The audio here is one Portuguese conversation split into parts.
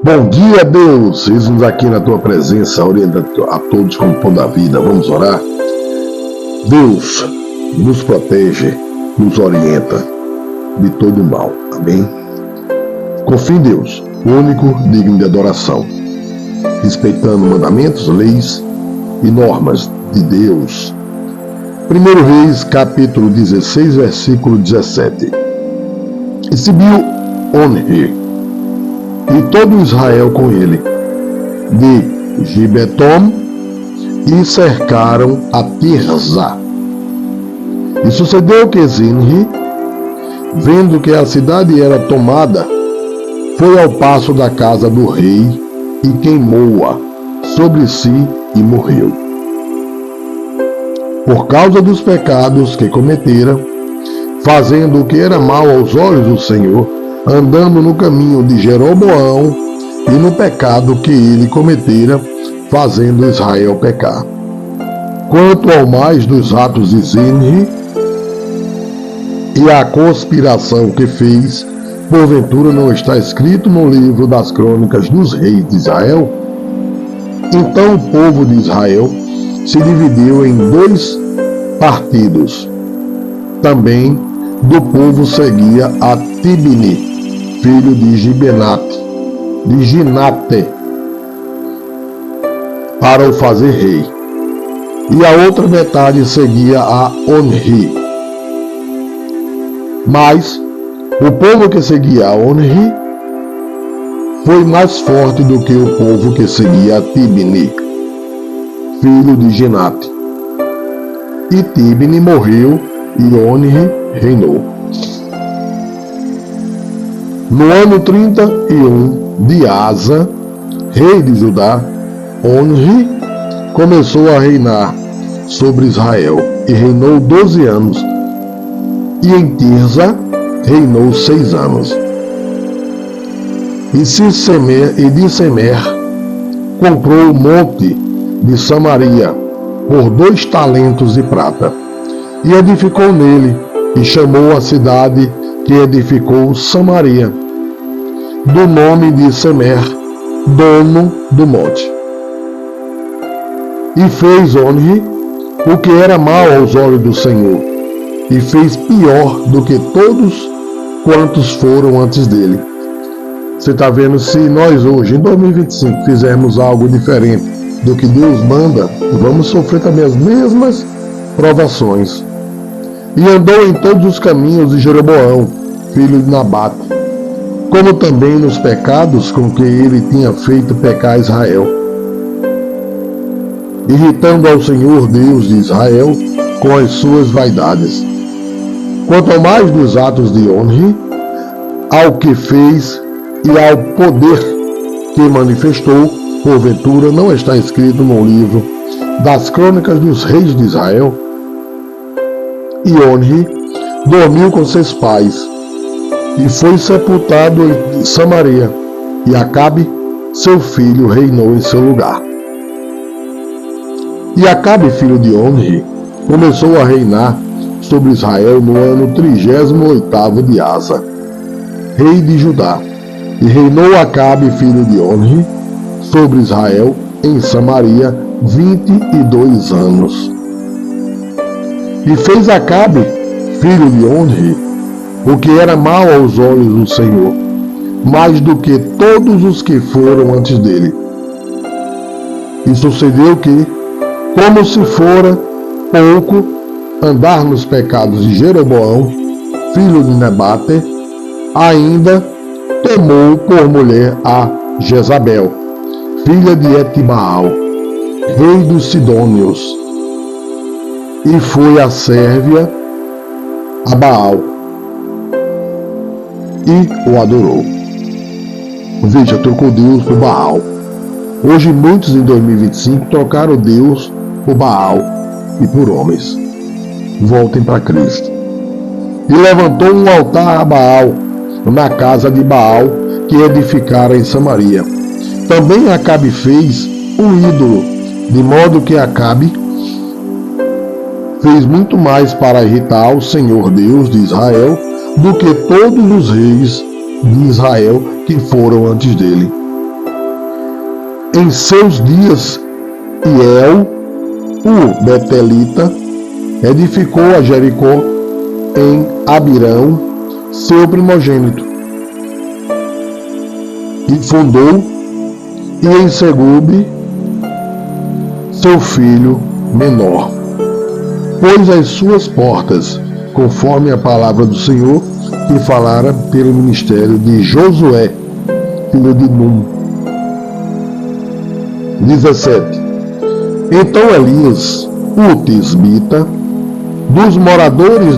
Bom dia, Deus! Eis-nos aqui na tua presença, orienta a todos com o pão da vida. Vamos orar? Deus nos protege, nos orienta de todo mal. Amém? Confie em Deus, o único digno de adoração, respeitando mandamentos, leis e normas de Deus. 1 Reis, capítulo 16, versículo 17. E subiu Onri e todo Israel com ele, de Gibeton, e cercaram a Tirza. E sucedeu que Zinri, vendo que a cidade era tomada, foi ao paço da casa do rei e queimou-a sobre si e morreu. Por causa dos pecados que cometera, fazendo o que era mal aos olhos do Senhor, andando no caminho de Jeroboão e no pecado que ele cometera, fazendo Israel pecar. Quanto ao mais dos atos de Zinri e a conspiração que fez, porventura não está escrito no livro das crônicas dos reis de Israel? Então o povo de Israel se dividiu em dois partidos. Também do povo seguia a Tibni, filho de Ginate, para o fazer rei. E a outra metade seguia a Onri. Mas o povo que seguia a Onri foi mais forte do que o povo que seguia a Tibni, filho de Ginate. E Tibni morreu e Onri reinou. No ano 31 de Asa, rei de Judá, Onri começou a reinar sobre Israel e reinou 12 anos. E em Tirza reinou 6 anos. E de Semer comprou o monte de Samaria por 2 talentos de prata, e edificou nele, e chamou a cidade que edificou Samaria, do nome de Semer, dono do monte. E fez Onri o que era mal aos olhos do Senhor, e fez pior do que todos quantos foram antes dele. Você está vendo, se nós hoje, em 2025, fizermos algo diferente do que Deus manda, vamos sofrer também as mesmas provações. E andou em todos os caminhos de Jeroboão, filho de Nabate, como também nos pecados com que ele tinha feito pecar Israel, irritando ao Senhor Deus de Israel com as suas vaidades. Quanto ao mais dos atos de Onri, ao que fez e ao poder que manifestou, porventura não está escrito no livro das crônicas dos reis de Israel? E Onri dormiu com seus pais e foi sepultado em Samaria, e Acabe, seu filho, reinou em seu lugar. E Acabe, filho de Onri, começou a reinar sobre Israel no ano 38º de Asa, rei de Judá, e reinou Acabe, filho de Onri, sobre Israel em Samaria 22 anos. E fez Acabe, filho de Onri, o que era mal aos olhos do Senhor, mais do que todos os que foram antes dele. E sucedeu que, como se fora pouco andar nos pecados de Jeroboão, filho de Nebate, ainda tomou por mulher a Jezabel, filha de Etibaal, rei dos Sidônios, e foi a sérvia a Baal, e o adorou. Veja, trocou Deus por Baal. Hoje muitos em 2025 trocaram Deus por Baal e por homens. Voltem para Cristo. E levantou um altar a Baal na casa de Baal que edificara em Samaria. Também Acabe fez um ídolo, de modo que Acabe fez muito mais para irritar o Senhor Deus de Israel do que todos os reis de Israel que foram antes dele. Em seus dias, Hiel, o Betelita, edificou a Jericó em Abirão, seu primogênito, e fundou, e em Segube, seu filho menor. Pôs as suas portas, conforme a palavra do Senhor, que falara pelo ministério de Josué, filho de Num. 17. Então Elias, o tisbita, dos moradores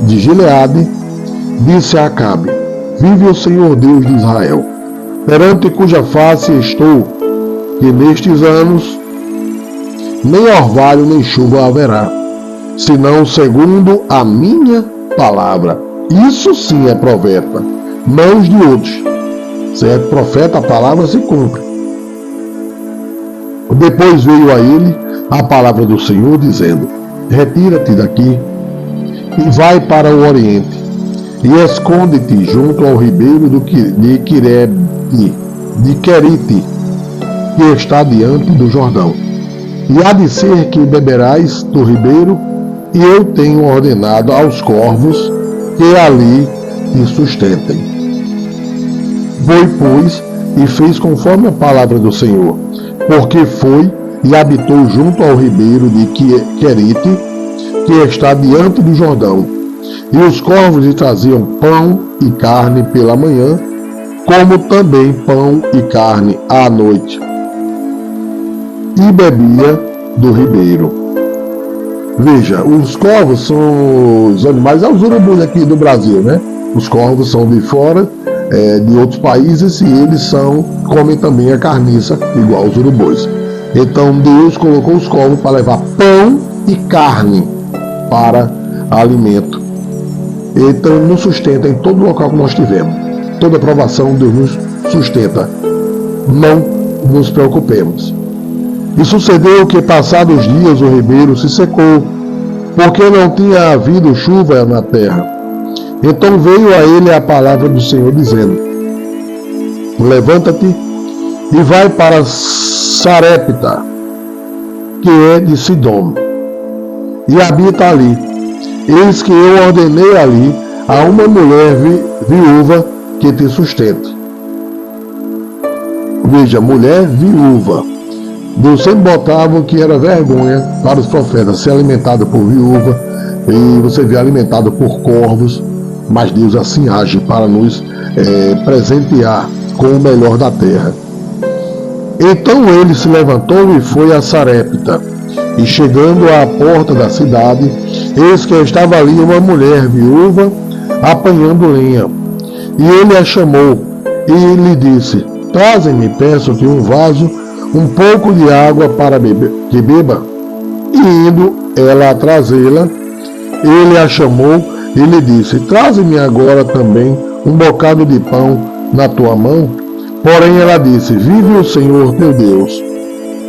de Gileade, disse a Acabe: Vive o Senhor Deus de Israel, perante cuja face estou, que nestes anos nem orvalho nem chuva haverá, senão segundo a minha palavra. Isso sim é profeta, não os de outros. Se é profeta, a palavra se cumpre. Depois veio a ele a palavra do Senhor, dizendo: Retira-te daqui e vai para o oriente, e esconde-te junto ao ribeiro de Querite, que está diante do Jordão. E há de ser que beberás do ribeiro, e eu tenho ordenado aos corvos que ali te sustentem. Foi, pois, e fez conforme a palavra do Senhor, porque foi e habitou junto ao ribeiro de Querite, que está diante do Jordão. E os corvos lhe traziam pão e carne pela manhã, como também pão e carne à noite. E bebia do ribeiro. Veja, os corvos são os animais, os urubus aqui do Brasil, né? Os corvos são de fora, de outros países, e eles comem também a carniça, igual os urubus. Então Deus colocou os corvos para levar pão e carne para alimento. Então nos sustenta em todo local que nós tivemos. Toda provação Deus nos sustenta. Não nos preocupemos. E sucedeu que, passados dias, o ribeiro se secou, porque não tinha havido chuva na terra. Então veio a ele a palavra do Senhor, dizendo: Levanta-te e vai para Sarepta, que é de Sidom, e habita ali. Eis que eu ordenei ali a uma mulher viúva que te sustente. Veja, mulher viúva. Deus sempre botava que era vergonha para os profetas ser alimentado por viúva, e você vê alimentado por corvos, mas Deus assim age para nos presentear com o melhor da terra. Então ele se levantou e foi a Sarepta, e chegando à porta da cidade, eis que estava ali uma mulher viúva apanhando lenha. E ele a chamou e lhe disse: Traze-me, peço-te, um vaso, um pouco de água para que beba. E indo ela a trazê-la, ele a chamou e lhe disse: Traze-me agora também um bocado de pão na tua mão. Porém ela disse: Vive o Senhor teu Deus,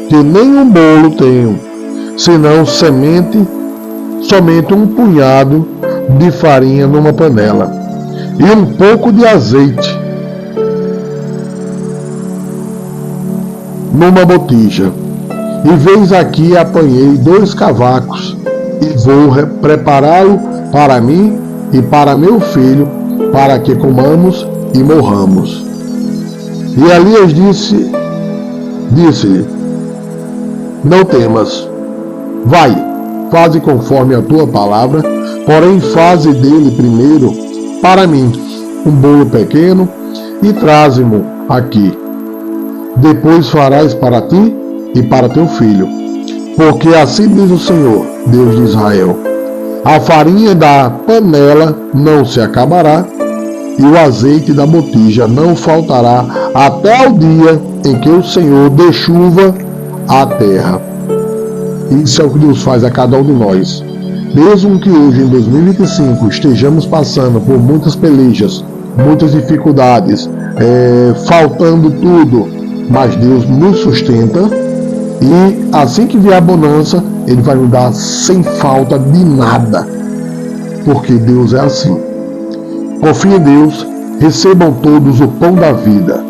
que nem um bolo tenho, senão somente um punhado de farinha numa panela, e um pouco de azeite numa botija. E veis aqui apanhei 2 cavacos, e vou prepará-lo para mim e para meu filho, para que comamos e morramos. E Elias disse-lhe: Não temas, vai, faze conforme a tua palavra, porém faze dele primeiro para mim um bolo pequeno e traze-mo aqui. Depois farás para ti e para teu filho, porque assim diz o Senhor, Deus de Israel: a farinha da panela não se acabará, e o azeite da botija não faltará até o dia em que o Senhor dê chuva à terra. Isso é o que Deus faz a cada um de nós. Mesmo que hoje, em 2025, estejamos passando por muitas pelejas, muitas dificuldades, faltando tudo, mas Deus nos sustenta, e assim que vier a bonança, Ele vai nos dar sem falta de nada, porque Deus é assim. Confie em Deus, recebam todos o pão da vida.